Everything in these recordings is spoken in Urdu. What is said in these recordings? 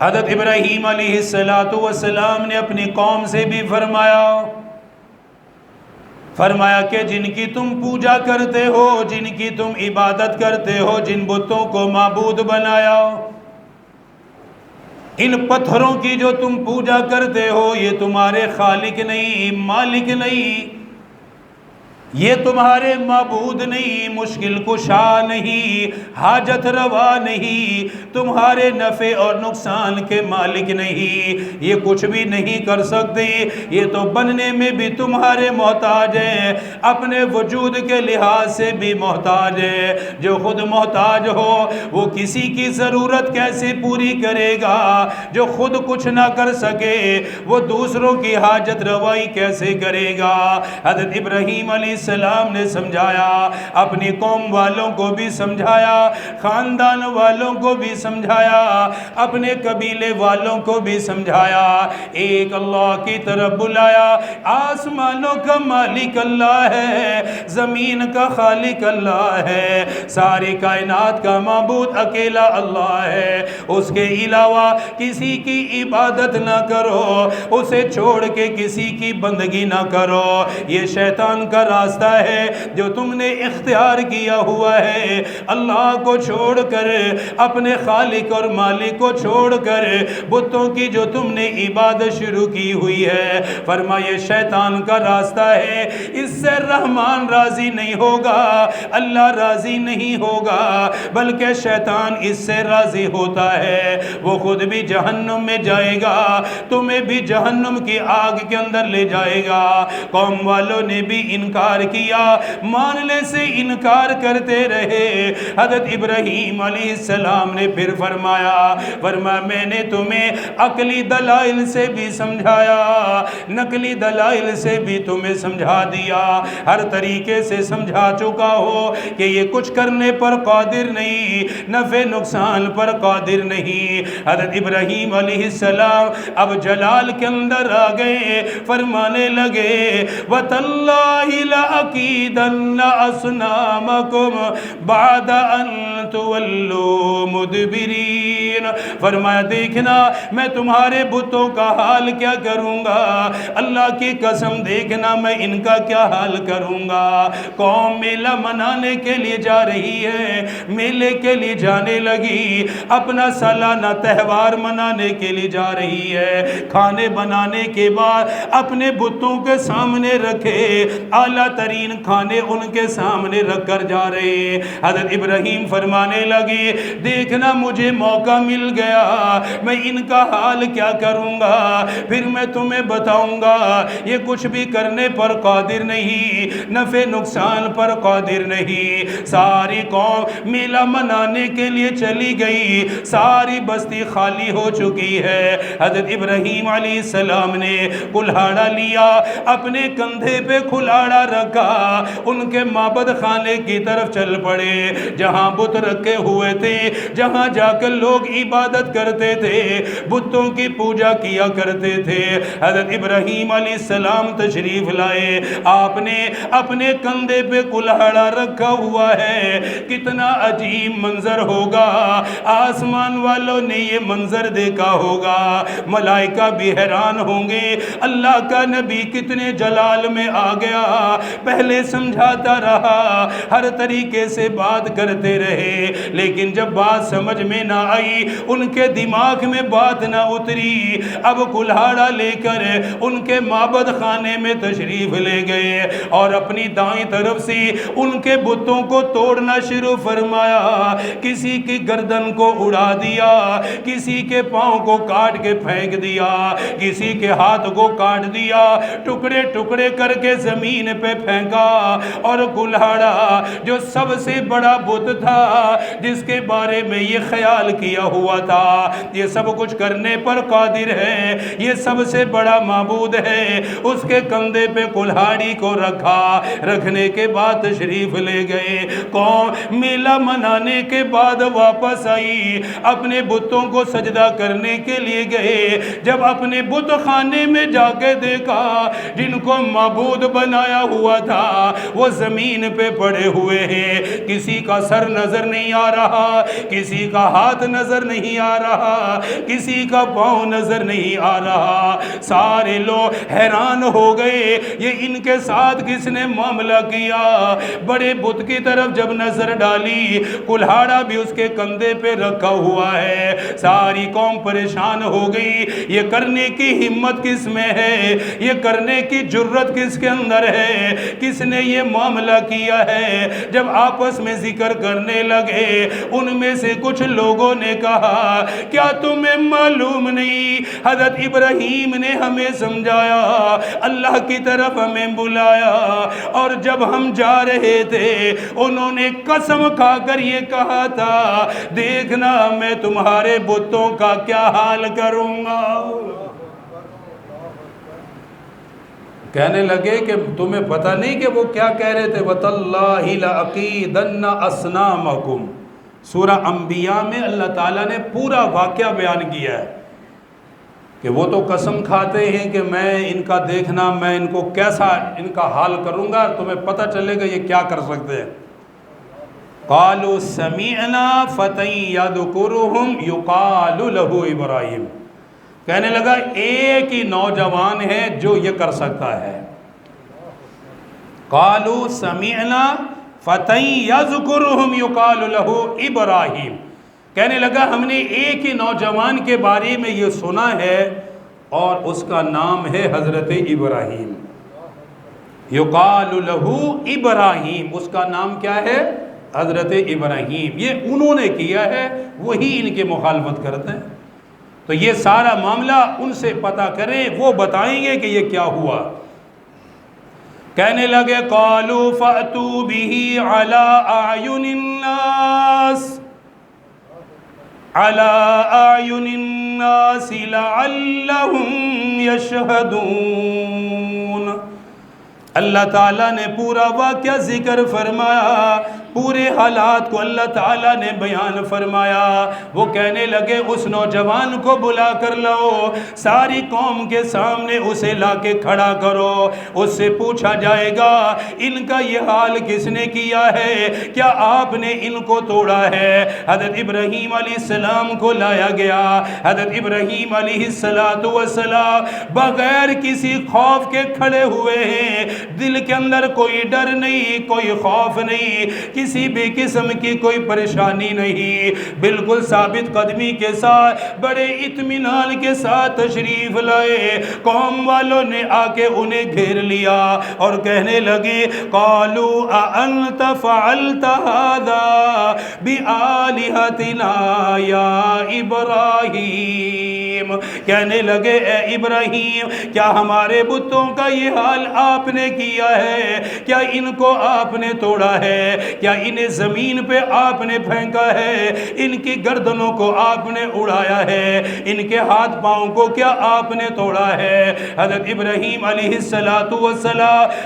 حضرت ابراہیم علیہ السلام نے اپنی قوم سے بھی فرمایا کہ جن کی تم پوجا کرتے ہو، جن کی تم عبادت کرتے ہو، جن بتوں کو معبود بنایا، ان پتھروں کی جو تم پوجا کرتے ہو، یہ تمہارے خالق نہیں، مالک نہیں، یہ تمہارے معبود نہیں، مشکل کشا نہیں، حاجت روا نہیں، تمہارے نفع اور نقصان کے مالک نہیں، یہ کچھ بھی نہیں کر سکتے، یہ تو بننے میں بھی تمہارے محتاج ہیں، اپنے وجود کے لحاظ سے بھی محتاج ہے۔ جو خود محتاج ہو وہ کسی کی ضرورت کیسے پوری کرے گا؟ جو خود کچھ نہ کر سکے وہ دوسروں کی حاجت روائی کیسے کرے گا؟ حضرت ابراہیم علیہ السلام نے سمجھایا، اپنی قوم والوں کو بھی سمجھایا، خاندان والوں کو بھی سمجھایا، اپنے قبیلے والوں کو بھی سمجھایا، ایک اللہ کی طرف بلایا۔ آسمانوں کا مالک اللہ ہے، زمین کا خالق اللہ ہے، ساری کائنات کا معبود اکیلا اللہ ہے، اس کے علاوہ کسی کی عبادت نہ کرو، اسے چھوڑ کے کسی کی بندگی نہ کرو۔ یہ شیطان کا راستہ ہے جو تم نے اختیار کیا ہوا ہے، اللہ کو چھوڑ کر، اپنے خالق اور مالک کو چھوڑ کر بتوں کی جو تم نے عبادت شروع کی ہوئی ہے، فرمایا شیطان کا راستہ ہے، اس سے رحمان راضی نہیں ہوگا، اللہ راضی نہیں ہوگا، بلکہ شیطان اس سے راضی ہوتا ہے، وہ خود بھی جہنم میں جائے گا، تمہیں بھی جہنم کی آگ کے اندر لے جائے گا۔ قوم والوں نے بھی انکار کیا، ماننے سے انکار کرتے رہے۔ حضرت ابراہیم علیہ السلام نے پھر فرمایا میں نے تمہیں عقلی دلائل سے بھی سمجھایا، نقلی دلائل سے بھی تمہیں سمجھا دیا، ہر طریقے سے سمجھا چکا ہو کہ یہ کچھ کرنے پر قادر نہیں، نفع نقصان پر قادر نہیں۔ حضرت ابراہیم علیہ السلام اب جلال کے اندر آ گئے، فرمانے لگے وَتَاللَّهِ لَأَكِيدَنَّ أَصْنَامَكُمْ بَعْدَ أَن تُوَلُّوا مُدْبِرِينَ۔ فرمایا دیکھنا میں تمہارے بتوں کا حال کیا کروں گا، اللہ کی قسم دیکھنا میں ان کا کیا حال کروں گا۔ قوم میلہ منانے کے لیے جا رہی ہے، میلے کے لیے جانے لگی، اپنا سالانہ تہوار منانے کے لیے جا رہی ہے، کھانے بنانے کے بعد اپنے بتوں کے سامنے رکھے، اعلیٰ ترین کھانے ان کے سامنے رکھ کر جا رہے۔ حضرت ابراہیم فرمانے لگے دیکھنا مجھے موقع مل گیا، میں ان کا حال کیا کروں گا، پھر میں تمہیں بتاؤں گا، یہ کچھ بھی کرنے پر قادر نہیں، نفع نقصان پر قادر نہیں۔ ساری قوم میلہ منانے کے لیے چلی گئی، ساری بستی خالی ہو چکی ہے۔ حضرت ابراہیم علیہ السلام نے کلہاڑا لیا، اپنے کندھے پہ کلہاڑا رکھا، ان کے معبد خانے کی طرف چل پڑے، جہاں بت رکھے ہوئے تھے، جہاں جا کر لوگ عبادت کرتے تھے، بتوں کی پوجا کیا کرتے تھے۔ حضرت ابراہیم علیہ السلام تشریف لائے، آپ نے اپنے کندھے پہ کلہاڑا رکھا ہوا ہے، کتنا عجیب منظر ہوگا، آسمان والوں نے یہ منظر دیکھا ہوگا، ملائکہ بھی حیران ہوں گے، اللہ کا نبی کتنے جلال میں آ گیا، پہلے سمجھاتا رہا، ہر طریقے سے بات کرتے رہے، لیکن جب بات سمجھ میں نہ آئی، ان کے دماغ میں بات نہ اتری، اب کلہاڑا لے کر ان کے معبد خانے میں تشریف لے گئے اور اپنی دائیں طرف سے ان کے بتوں کو توڑنا شروع فرمایا، کسی کی گردن کو اڑا دیا، کسی کے پاؤں کو کاٹ کے پھینک دیا، کسی کے ہاتھ کو کاٹ دیا، ٹکڑے ٹکڑے کر کے زمین پہ پھینکا، اور کلہاڑا جو سب سے بڑا بت تھا، جس کے بارے میں یہ خیال کیا ہوا تھا یہ سب کچھ کرنے پر قادر ہے، یہ سب سے بڑا معبود ہے، اس کے کندھے پہ کلہاڑی کو رکھا، رکھنے کے بعد تشریف لے گئے۔ قوم میلہ منانے کے بعد واپس آئی، اپنے بتوں کو سجدہ کرنے کے لیے گئے، جب اپنے بت خانے میں جا کے دیکھا جن کو معبود بنایا ہوا تھا وہ زمین پہ پڑے ہوئے ہیں، کسی کا سر نظر نہیں آ رہا، کسی کا ہاتھ نظر نظر نہیں آ رہا، کسی کا پاؤں نظر نہیں آ رہا۔ سارے لوگ حیران ہو گئے، یہ ان کے ساتھ کس نے معاملہ کیا؟ بڑے بت کی طرف جب نظر ڈالی، کلہاڑا بھی اس کے کندھے پہ رکھا ہوا ہے۔ ساری قوم پریشان ہو گئی، یہ کرنے کی ہمت کس میں ہے؟ یہ کرنے کی جرت کس کے اندر ہے؟ کس نے یہ معاملہ کیا ہے؟ جب آپس میں ذکر کرنے لگے، ان میں سے کچھ لوگوں نے کہا، کیا تمہیں معلوم نہیں حضرت ابراہیم نے ہمیں سمجھایا، اللہ کی طرف ہمیں بلایا، اور جب ہم جا رہے تھے انہوں نے قسم کھا کر یہ کہا تھا، دیکھنا میں تمہارے بتوں کا کیا حال کروں گا۔ کہنے لگے کہ تمہیں پتہ نہیں کہ وہ کیا کہہ رہے تھے؟ وَتَاللَّهِ لَأَقِيدَنَّ أَصْنَامَكُمْ۔ سورہ انبیاء میں اللہ تعالیٰ نے پورا واقعہ بیان کیا ہے کہ وہ تو قسم کھاتے ہیں کہ میں ان کا دیکھنا، میں ان کو کیسا ان کا حال کروں گا، تمہیں پتہ چلے گا یہ کیا کر سکتے ہیں۔ قَالُوا سَمِعْنَا فَتًى يَذْكُرُهُمْ يُقَالُ لَهُ ابراہیم۔ کہنے لگا ایک ہی نوجوان ہے جو یہ کر سکتا ہے۔ قَالُوا سَمِعْنَا فَتًى يَذْكُرُهُمْ يُقَالُ لَهُ ابراہیم۔ کہنے لگا ہم نے ایک ہی نوجوان کے بارے میں یہ سنا ہے اور اس کا نام ہے حضرت ابراہیم۔ یقال لہو ابراہیم، اس کا نام کیا ہے؟ حضرت ابراہیم۔ یہ انہوں نے کیا ہے، وہی ان کے مخالفت کرتے ہیں۔ تو یہ سارا معاملہ ان سے پتہ کریں، وہ بتائیں گے کہ یہ کیا ہوا۔ کہنے لگے قالوا فأتوا به على أعين الناس لعلهم يشهدون۔ اللہ تعالیٰ نے پورا واقعہ ذکر فرمایا، پورے حالات کو اللہ تعالیٰ نے بیان فرمایا۔ وہ کہنے لگے اس نوجوان کو بلا کر لاؤ، ساری قوم کے سامنے اسے لا کے کھڑا کرو، اس سے پوچھا جائے گا ان کا یہ حال کس نے کیا ہے، کیا آپ نے ان کو توڑا ہے؟ حضرت ابراہیم علیہ السلام کو لایا گیا۔ حضرت ابراہیم علیہ السلام بغیر کسی خوف کے کھڑے ہوئے ہیں، دل کے اندر کوئی ڈر نہیں، کوئی خوف نہیں، کسی بھی قسم کی کوئی پریشانی نہیں، بالکل ثابت قدمی کے ساتھ بڑے اطمینان کے ساتھ تشریف لائے۔ قوم والوں نے آ کے انہیں گھیر لیا اور کہنے لگے قالوا اانت فعلت هذا بآلہتنا یا ابراہیم۔ کہنے لگے اے ابراہیم، کیا ہمارے بتوں کا یہ حال آپ نے کیا ہے؟ کیا ان کو آپ نے توڑا ہے؟ کیا انہیں زمین پہ آپ نے پھینکا ہے؟ ان کی گردنوں کو آپ نے اڑایا ہے؟ ان کے ہاتھ پاؤں کو کیا آپ نے توڑا ہے؟ حضرت ابراہیم علیہ السلام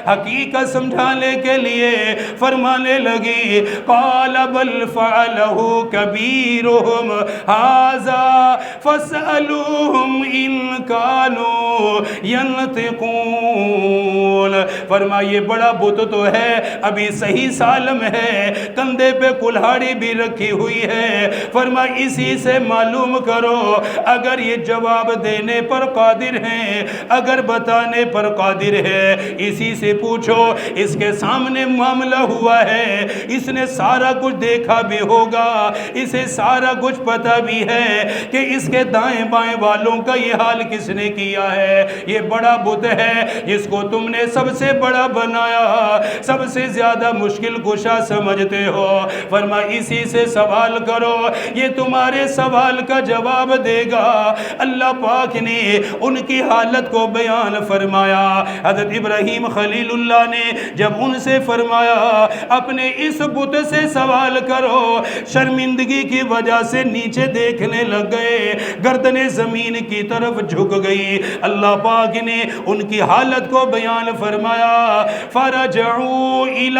حقیقت سمجھانے کے لیے فرمانے لگی قال بل فعلہ کبیرہم ھذا فاسألوہم ان کانوا ینطقون۔ فرمائیے بڑا بت تو ہے، ابھی صحیح سالم ہے، کندھے پہ کلہاڑی بھی رکھی ہوئی ہے، فرمایا اسی سے معلوم کرو، اگر یہ جواب دینے پر قادر ہیں، اگر بتانے پر قادر ہے، اسی سے پوچھو، اس کے سامنے معاملہ ہوا ہے، اس نے سارا کچھ دیکھا بھی ہوگا، اسے سارا کچھ پتہ بھی ہے کہ اس کے دائیں بائیں والوں کا یہ حال کس نے کیا ہے۔ یہ بڑا بت ہے جس کو تم نے سب سے بڑا بنایا، سب سے زیادہ مشکل کشا سمجھتے ہو، فرمایا اسی سے سوال کرو، یہ تمہارے سوال کا جواب دے گا۔ اللہ پاک نے ان کی حالت کو بیان فرمایا۔ حضرت ابراہیم خلیل اللہ نے جب ان سے فرمایا اپنے اس بت سے سوال کرو، شرمندگی کی وجہ سے نیچے دیکھنے لگ گئے، گردنیں زمین کی طرف جھک گئی۔ اللہ پاک نے ان کی حالت کو بیان فرمایا فرجعوا الى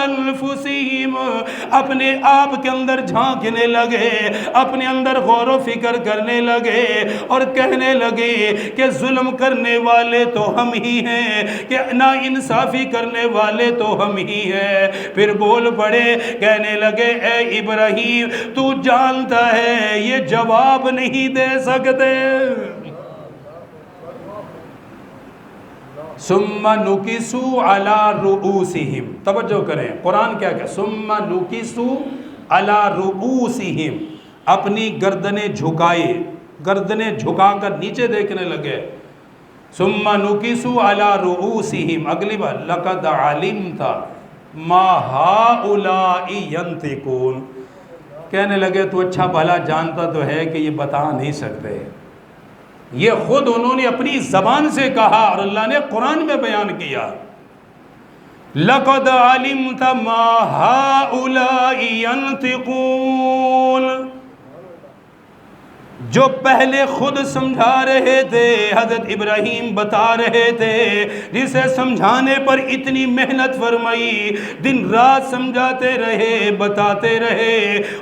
انفسهم انفسہم، اپنے آپ کے اندر جھانکنے لگے، اپنے اندر غور و فکر کرنے لگے اور کہنے لگے کہ ظلم کرنے والے تو ہم ہی ہیں، کہ نا انصافی کرنے والے تو ہم ہی ہیں۔ پھر بول پڑے، کہنے لگے اے ابراہیم تو جانتا ہے یہ جواب نہیں دے سکتے۔ ثم نکسوا علی رؤوسہم، توجہ کریں قرآن کیا کہ ثم نکسوا علی رؤوسہم، اپنی گردنیں جھکائے، گردنیں جھکا کر نیچے دیکھنے لگے۔ ثم نکسوا علی رؤوسہم، اگلی بار لقد علمت ما ہؤلاء ینطقون، کہنے لگے تو اچھا بھلا جانتا تو ہے کہ یہ بتا نہیں سکتے۔ یہ خود انہوں نے اپنی زبان سے کہا اور اللہ نے قرآن میں بیان کیا، لَقَدْ عَلِمْتَ مَا هَؤُلَاءِ يَنْطِقُونَ، جو پہلے خود سمجھا رہے تھے، حضرت ابراہیم بتا رہے تھے، جسے سمجھانے پر اتنی محنت فرمائی، دن رات سمجھاتے رہے، بتاتے رہے،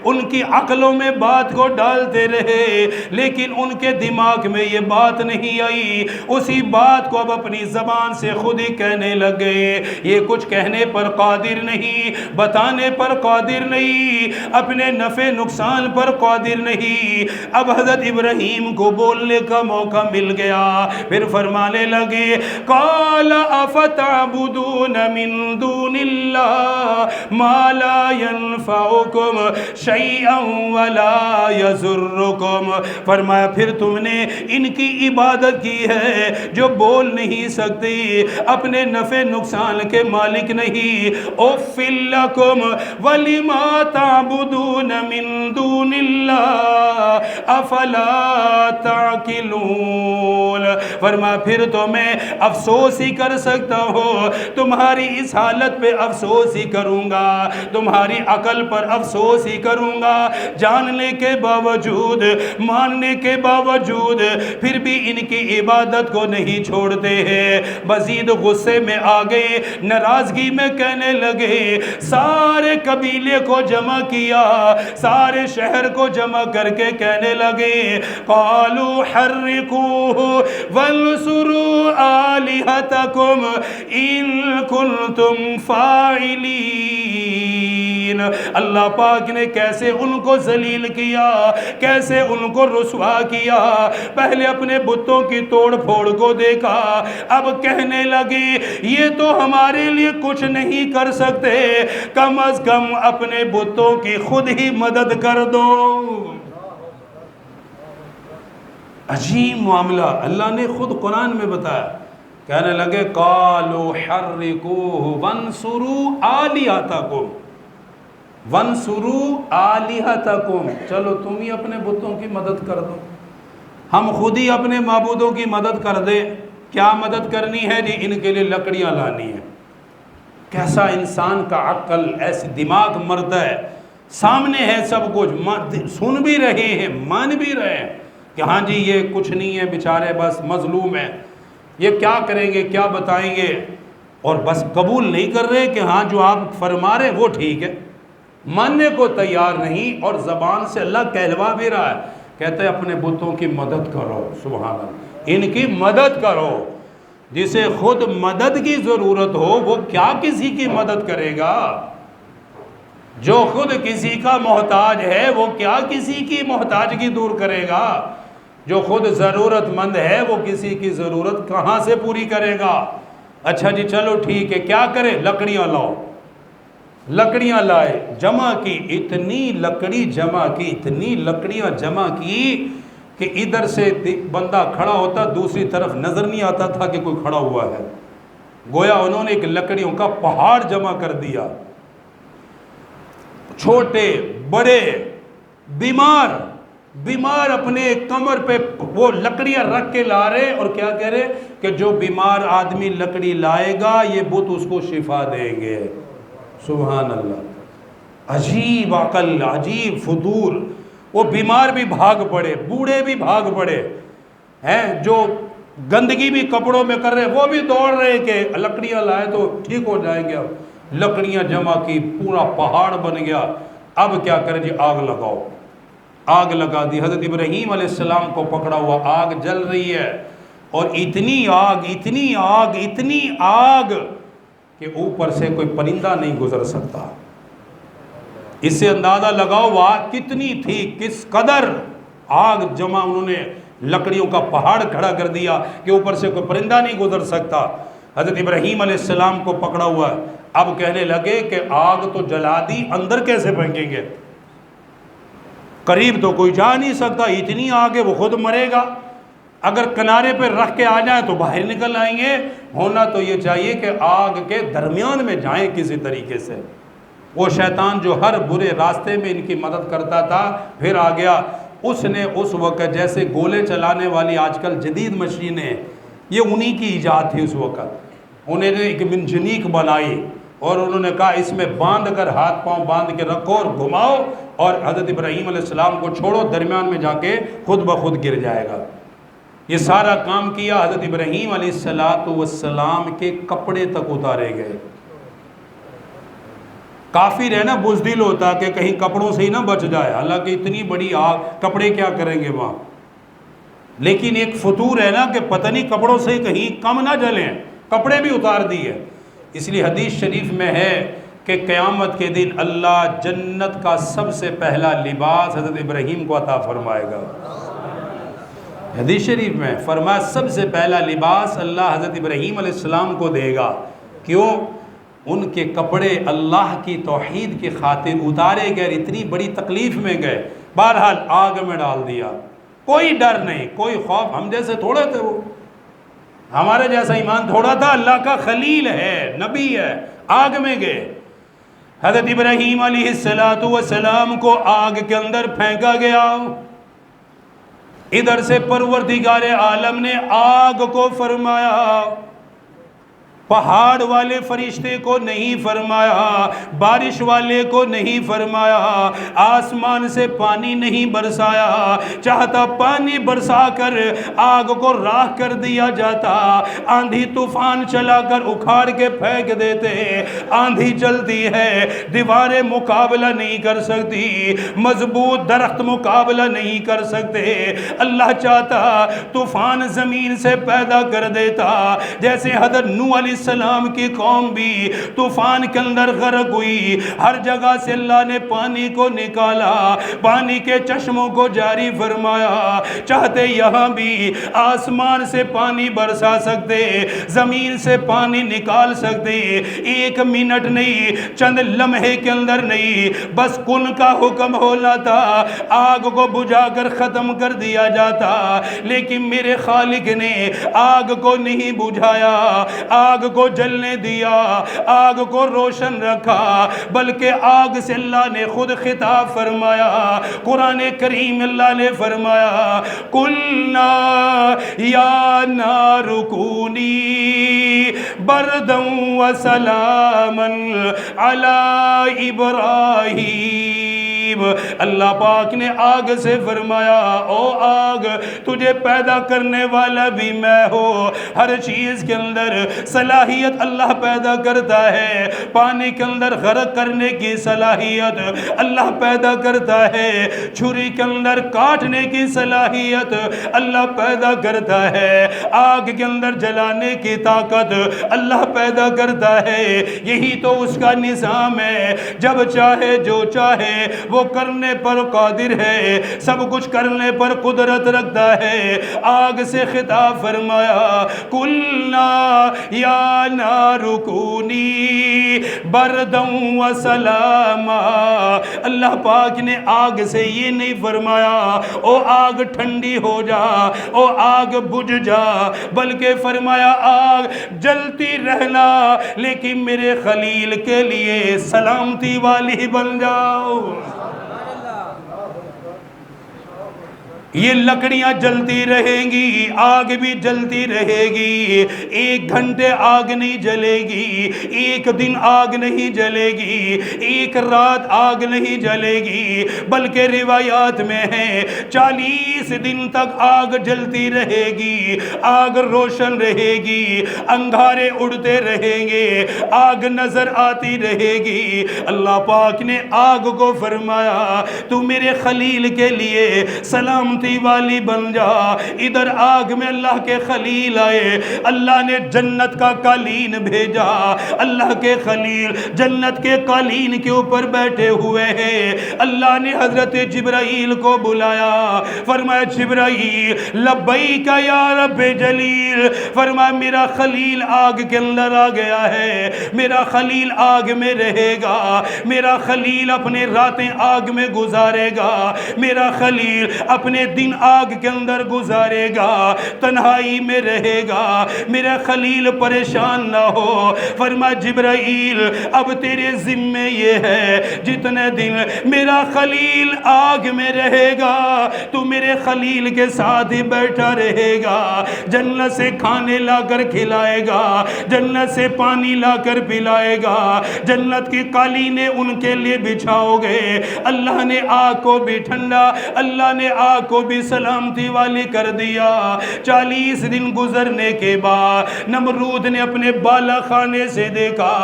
ان کی عقلوں میں بات کو ڈالتے رہے، لیکن ان کے دماغ میں یہ بات نہیں آئی، اسی بات کو اب اپنی زبان سے خود ہی کہنے لگے۔ یہ کچھ کہنے پر قادر نہیں، بتانے پر قادر نہیں، اپنے نفع نقصان پر قادر نہیں۔ اب حضرت ابراہیم کو بولنے کا موقع مل گیا، پھر فرمانے لگے قال افتعبدون من دون اللہ ما لا ينفعکم شیئا ولا یضرکم، فرمایا پھر تم نے ان کی عبادت کی ہے جو بول نہیں سکتی، اپنے نفع نقصان کے مالک نہیں۔ اف لکم ولما تعبدون من دون اللہ افلا تعقلون، فرمایا پھر تو میں افسوس ہی کر سکتا ہوں، تمہاری اس حالت پہ افسوس ہی کروں گا، تمہاری عقل پر افسوس ہی کروں گا، جاننے کے باوجود، ماننے کے باوجود پھر بھی ان کی عبادت کو نہیں چھوڑتے ہیں۔ مزید غصے میں آ گئے، ناراضگی میں کہنے لگے، سارے قبیلے کو جمع کیا، سارے شہر کو جمع کر کے کہنے لگے قالوا حرقوه وانصروا آلہتکم ان کنتم فاعلین۔ اللہ پاک نے کیسے ان کو ذلیل کیا، کیسے ان کو رسوا کیا، پہلے اپنے بتوں کی توڑ پھوڑ کو دیکھا، اب کہنے لگے یہ تو ہمارے لیے کچھ نہیں کر سکتے، کم از کم اپنے بتوں کی خود ہی مدد کر دو۔ عجیب معاملہ اللہ نے خود قرآن میں بتایا، کہنے لگے قالوا حرقوه وانصروا آلہتکم، وانصروا آلہتکم، چلو تم ہی اپنے بتوں کی مدد کر دو، ہم خود ہی اپنے معبودوں کی مدد کر دیں۔ کیا مدد کرنی ہے جی؟ ان کے لیے لکڑیاں لانی ہیں۔ کیسا انسان کا عقل، ایسے دماغ مرتا ہے، سامنے ہے سب کچھ، سن بھی رہے ہیں، مان بھی رہے ہیں کہ ہاں جی یہ کچھ نہیں ہے، بیچارے بس مظلوم ہیں، یہ کیا کریں گے، کیا بتائیں گے، اور بس قبول نہیں کر رہے کہ ہاں جو آپ فرما رہے وہ ٹھیک ہے، ماننے کو تیار نہیں، اور زبان سے اللہ کہلوا بھی رہا ہے، کہتے ہیں اپنے بتوں کی مدد کرو، سبحان اللہ، ان کی مدد کرو۔ جسے خود مدد کی ضرورت ہو وہ کیا کسی کی مدد کرے گا؟ جو خود کسی کا محتاج ہے وہ کیا کسی کی محتاجگی دور کرے گا؟ جو خود ضرورت مند ہے وہ کسی کی ضرورت کہاں سے پوری کرے گا؟ اچھا جی چلو ٹھیک ہے، کیا کرے؟ لکڑیاں لاؤ، لکڑیاں لائے، جمع کی، اتنی لکڑی جمع کی، اتنی لکڑیاں جمع کی کہ ادھر سے بندہ کھڑا ہوتا دوسری طرف نظر نہیں آتا تھا کہ کوئی کھڑا ہوا ہے، گویا انہوں نے ایک لکڑیوں کا پہاڑ جمع کر دیا۔ چھوٹے بڑے بیمار اپنے کمر پہ وہ لکڑیاں رکھ کے لا رہے، اور کیا کہہ رہے کہ جو بیمار آدمی لکڑی لائے گا یہ بت اس کو شفا دیں گے۔ سبحان اللہ، عجیب عقل، عجیب فضول۔ وہ بیمار بھی بھاگ پڑے، بوڑھے بھی بھاگ پڑے ہیں، جو گندگی بھی کپڑوں میں کر رہے وہ بھی دوڑ رہے کہ لکڑیاں لائے تو ٹھیک ہو جائیں گے، اب لکڑیاں جمع کی، پورا پہاڑ بن گیا. اب کیا کریں جی؟ آگ لگاؤ. آگ لگا دی. حضرت ابراہیم علیہ السلام کو پکڑا ہوا، آگ جل رہی ہے، اور اتنی آگ اتنی آگ اتنی آگ کہ اوپر سے کوئی پرندہ نہیں گزر سکتا. اس سے اندازہ لگاؤ وہ آگ کتنی تھی، کس قدر آگ جمع. انہوں نے لکڑیوں کا پہاڑ کھڑا کر دیا کہ اوپر سے کوئی پرندہ نہیں گزر سکتا. حضرت ابراہیم علیہ السلام کو پکڑا ہوا ہے. اب کہنے لگے کہ آگ تو جلا دی، اندر کیسے پھینکیں گے؟ قریب تو کوئی جا نہیں سکتا، اتنی آگ ہے، وہ خود مرے گا. اگر کنارے پہ رکھ کے آ جائیں تو باہر نکل آئیں گے. ہونا تو یہ چاہیے کہ آگ کے درمیان میں جائیں کسی طریقے سے. وہ شیطان جو ہر برے راستے میں ان کی مدد کرتا تھا پھر آ گیا. اس نے اس وقت جیسے گولے چلانے والی آج کل جدید مشینیں، یہ انہی کی ایجاد تھی اس وقت. انہیں نے ایک منجنیق بنائی اور انہوں نے کہا اس میں باندھ کر ہاتھ پاؤں باندھ کے رکھو اور گھماؤ، اور حضرت ابراہیم علیہ السلام کو چھوڑو، درمیان میں جا کے خود بخود گر جائے گا. یہ سارا کام کیا. حضرت ابراہیم علیہ السلام کے کپڑے تک اتارے گئے. کافر ہے نا، بزدل ہوتا کہ کہیں کپڑوں سے ہی نہ بچ جائے، حالانکہ اتنی بڑی آگ، کپڑے کیا کریں گے وہاں. لیکن ایک فطور ہے نا کہ پتہ نہیں کپڑوں سے کہیں کم نہ جلیں، کپڑے بھی اتار دیے. اس لیے حدیث شریف میں ہے کہ قیامت کے دن اللہ جنت کا سب سے پہلا لباس حضرت ابراہیم کو عطا فرمائے گا. حدیث شریف میں فرمایا سب سے پہلا لباس اللہ حضرت ابراہیم علیہ السلام کو دے گا. کیوں؟ ان کے کپڑے اللہ کی توحید کی خاطر اتارے گئے، اتنی بڑی تکلیف میں گئے. بہرحال آگ میں ڈال دیا. کوئی ڈر نہیں، کوئی خوف. ہم جیسے تھوڑے تھے، وہ ہمارے جیسا ایمان تھوڑا تھا. اللہ کا خلیل ہے، نبی ہے. آگ میں گئے. حضرت ابراہیم علیہ السلام کو آگ کے اندر پھینکا گیا. ادھر سے پروردگار عالم نے آگ کو فرمایا، پہاڑ والے فرشتے کو نہیں فرمایا، بارش والے کو نہیں فرمایا، آسمان سے پانی نہیں برسایا. چاہتا پانی برسا کر آگ کو راکھ کر دیا جاتا، آندھی طوفان چلا کر اکھاڑ کے پھینک دیتے. آندھی چلتی ہے، دیواریں مقابلہ نہیں کر سکتی، مضبوط درخت مقابلہ نہیں کر سکتے. اللہ چاہتا طوفان زمین سے پیدا کر دیتا. جیسے حضرت نوح علیہ السلام کی قوم بھی طوفان کے اندر غرق ہوئی، ہر جگہ سے اللہ نے پانی کو نکالا، پانی کے چشموں کو جاری فرمایا. چاہتے یہاں بھی آسمان سے پانی برسا سکتے، زمین سے پانی نکال سکتے. ایک منٹ نہیں، چند لمحے کے اندر نہیں، بس کن کا حکم ہونا تھا، آگ کو بجھا کر ختم کر دیا جاتا. لیکن میرے خالق نے آگ کو نہیں بجھایا، آگ کو جلنے دیا، آگ کو روشن رکھا، بلکہ آگ سے اللہ نے خود خطاب فرمایا. قرآن کریم اللہ نے فرمایا قُلْنَا يَا نَارُ كُونِي بَرْدًا وَسَلَامًا عَلَىٰ إِبْرَاهِيمَ. اللہ پاک نے آگ سے فرمایا او آگ، تجھے پیدا کرنے والا بھی میں ہوں. ہر چیز کے اندر صلاحیت اللہ پیدا کرتا ہے. پانی کے اندر غرق کرنے کی صلاحیت اللہ پیدا کرتا ہے، چھری کے اندر کاٹنے کی صلاحیت اللہ پیدا کرتا ہے، آگ کے اندر جلانے کی طاقت اللہ پیدا کرتا ہے. یہی تو اس کا نظام ہے، جب چاہے جو چاہے وہ کرنے پر قادر ہے، سب کچھ کرنے پر قدرت رکھتا ہے. آگ سے خطاب فرمایا قُلْنَا يَا نَارُ كُونِي بَرْدًا وَسَلَامًا. اللہ پاک نے آگ سے یہ نہیں فرمایا او آگ ٹھنڈی ہو جا، او آگ بجھ جا، بلکہ فرمایا آگ جلتی رہنا لیکن میرے خلیل کے لیے سلامتی والی بن جاؤ. یہ لکڑیاں جلتی رہیں گی، آگ بھی جلتی رہے گی، 1 گھنٹے آگ نہیں جلے گی، 1 دن آگ نہیں جلے گی، 1 رات آگ نہیں جلے گی، بلکہ روایات میں ہے 40 دن تک آگ جلتی رہے گی، آگ روشن رہے گی، انگارے اڑتے رہیں گے، آگ نظر آتی رہے گی۔ اللہ پاک نے آگ کو فرمایا تو میرے خلیل کے لیے سلامتی والی بن جا۔ ادھر آگ میں اللہ کے خلیل آئے، اللہ نے جنت کا قالین بھیجا، اللہ کے خلیل جنت کے قالین کے اوپر بیٹھے ہوئے ہیں۔ اللہ نے حضرت جبرائیل کو بلایا، فرمایا جبرائیل لبیک یا رب جلیل، فرمایا میرا خلیل آگ کے اندر آ گیا ہے، میرا خلیل آگ میں رہے گا، میرا خلیل اپنے راتیں آگ میں گزارے گا، میرا خلیل اپنے دن آگ کے اندر گزارے گا، تنہائی میں رہے گا، میرا خلیل پریشان نہ ہو۔ فرمایا جبرائیل اب تیرے ذمے یہ ہے جتنے دن میرا خلیل آگ میں رہے گا تو میرے خلیل کے ساتھ ہی بیٹھا رہے گا، جنت سے کھانے لا کر کھلائے گا، جنت سے پانی لا کر پلائے گا، جنت کی قالینیں ان کے لیے بچھاؤ گے۔ اللہ نے آگ کو بھی ٹھنڈا، اللہ نے آگ کو بھی سلامتی والی کر دیا۔ 40 دن گزرنے کے بعد نمرود نے اپنے بالا خانے سے دیکھا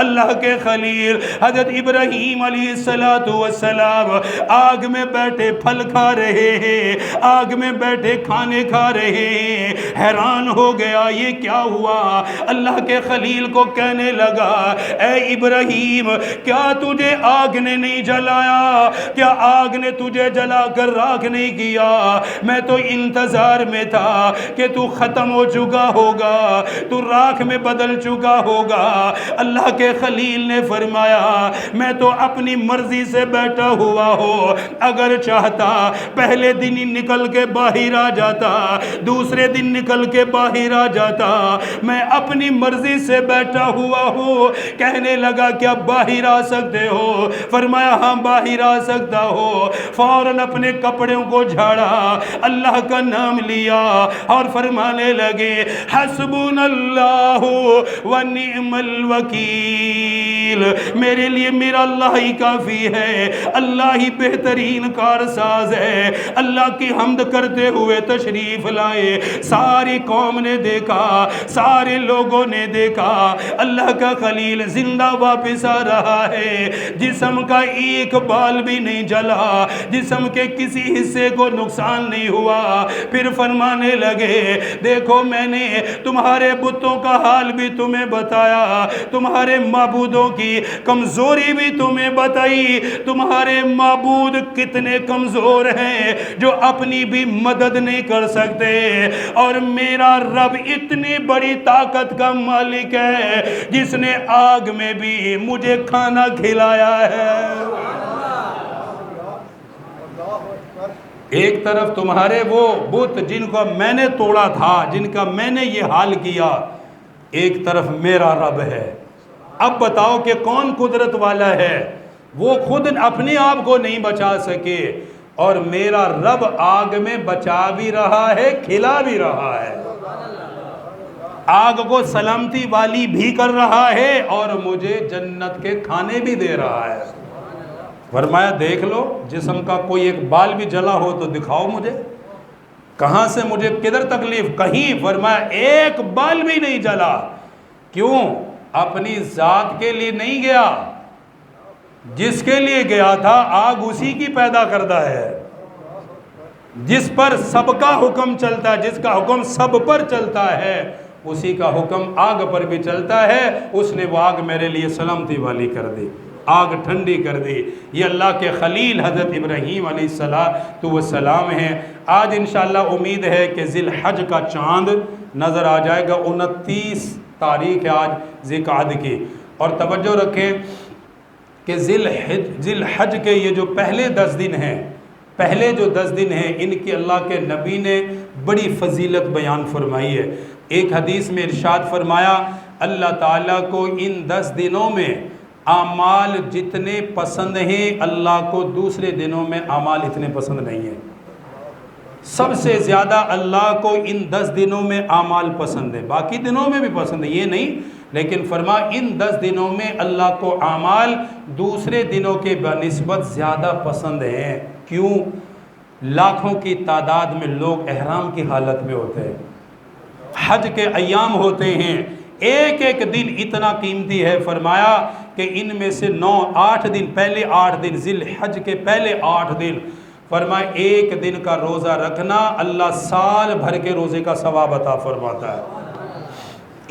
اللہ کے خلیل حضرت ابراہیم علیہ السلام آگ میں بیٹھے پھل کھا رہے ہیں، آگ میں بیٹھے کھانے کھا رہے ہیں۔ حیران ہو گیا یہ کیا ہوا؟ اللہ کے خلیل کو کہنے لگا اے ابراہیم کیا تجھے آگ نے نہیں جلایا؟ کیا آگ نے تجھے جلا کر راکھ نہیں کیا؟ میں تو انتظار میں تھا کہ تو ختم ہو چکا ہوگا، تو راکھ میں بدل چکا ہوگا۔ اللہ کے خلیل نے فرمایا میں تو اپنی مرضی سے بیٹھا ہوا ہوں، اگر چاہتا پہلے دن ہی نکل کے باہر آ جاتا، دوسرے دن نکل کے باہر آ جاتا، میں اپنی مرضی سے بیٹھا ہوا ہوں۔ کہنے لگا کیا باہر آ سکتے ہو؟ فرمایا ہاں باہر آ سکتا ہو۔ فوراً اپنے کپڑوں کو جھاڑا، اللہ کا نام لیا اور فرمانے لگے حسبنا اللہ و نعم الوکیل، میرے لیے میرا اللہ ہی کافی ہے، اللہ ہی بہترین کارساز ہے۔ اللہ کی حمد کرتے ہوئے تشریف لائے، ساری قوم نے دیکھا، سارے لوگوں نے دیکھا اللہ کا خلیل زندہ واپس آ رہا ہے، جسم کا ایک بال بھی نہیں جلا، جسم کے کسی حصے کو نقصان نہیں ہوا۔ پھر فرمانے لگے دیکھو میں نے تمہارے بتوں کا حال بھی تمہیں بتایا، تمہارے معبودوں کی کمزوری بھی تمہیں بتائی، تمہارے معبود کتنے کمزور ہیں جو اپنی بھی مدد نہیں کر سکتے، اور میرا رب اتنی بڑی طاقت کا مالک ہے جس نے آگ میں بھی مجھے کھانا کھلایا ہے۔ ایک طرف تمہارے وہ بت جن کو میں نے توڑا تھا، جن کا میں نے یہ حال کیا، ایک طرف میرا رب ہے۔ اب بتاؤ کہ کون قدرت والا ہے؟ وہ خود اپنے آپ کو نہیں بچا سکے اور میرا رب آگ میں بچا بھی رہا ہے، کھلا بھی رہا ہے، آگ کو سلامتی والی بھی کر رہا ہے اور مجھے جنت کے کھانے بھی دے رہا ہے۔ فرمایا دیکھ لو جسم کا کوئی ایک بال بھی جلا ہو تو دکھاؤ مجھے، کہاں سے مجھے کدھر تکلیف؟ کہیں۔ فرمایا ایک بال بھی نہیں جلا۔ کیوں؟ اپنی ذات کے لیے نہیں گیا، جس کے لیے گیا تھا آگ اسی کی پیدا کرتا ہے، جس پر سب کا حکم چلتا ہے، جس کا حکم سب پر چلتا ہے اسی کا حکم آگ پر بھی چلتا ہے۔ اس نے وہ آگ میرے لیے سلامتی والی کر دی، آگ ٹھنڈی کر دی۔ یہ اللہ کے خلیل حضرت ابراہیم علیہ السلام ہیں۔ آج انشاءاللہ امید ہے کہ ذی الحج کا چاند نظر آ جائے گا، 29 تاریخ ہے آج ذی القعدہ کی، اور توجہ رکھیں کہ ذی الحج کے یہ جو پہلے 10 دن ہیں، پہلے جو 10 دن ہیں ان کی اللہ کے نبی نے بڑی فضیلت بیان فرمائی ہے۔ ایک حدیث میں ارشاد فرمایا اللہ تعالیٰ کو ان 10 دنوں میں اعمال جتنے پسند ہیں اللہ کو دوسرے دنوں میں اعمال اتنے پسند نہیں ہیں۔ سب سے زیادہ اللہ کو ان 10 دنوں میں اعمال پسند ہے، باقی دنوں میں بھی پسند ہے یہ نہیں، لیکن فرما ان 10 دنوں میں اللہ کو اعمال دوسرے دنوں کے بنسبت زیادہ پسند ہیں۔ کیوں؟ لاکھوں کی تعداد میں لوگ احرام کی حالت میں ہوتے ہیں، حج کے ایام ہوتے ہیں، ایک ایک دن اتنا قیمتی ہے، فرمایا کہ ان میں سے 8 دن، پہلے 8 دن ذی الحج کے پہلے 8 دن، فرمایا ایک دن کا روزہ رکھنا اللہ سال بھر کے روزے کا ثواب عطا فرماتا ہے۔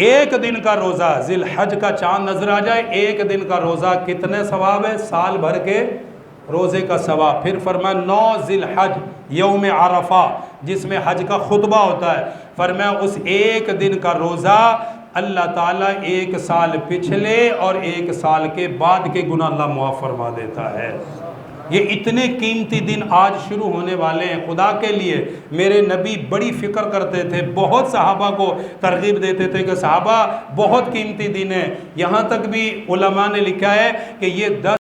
ایک دن کا روزہ، ذی الحج کا چاند نظر آ جائے، ایک دن کا روزہ کتنے ثواب ہے؟ سال بھر کے روزے کا ثواب۔ پھر فرمایا 9 ذی الحج یوم عرفہ جس میں حج کا خطبہ ہوتا ہے، فرمایا اس ایک دن کا روزہ اللہ تعالیٰ 1 سال پچھلے اور 1 سال کے بعد کے گناہ اللہ معاف فرما دیتا ہے۔ یہ اتنے قیمتی دن آج شروع ہونے والے ہیں، خدا کے لیے میرے نبی بڑی فکر کرتے تھے، بہت صحابہ کو ترغیب دیتے تھے کہ صحابہ بہت قیمتی دن ہے، یہاں تک بھی علماء نے لکھا ہے کہ یہ 10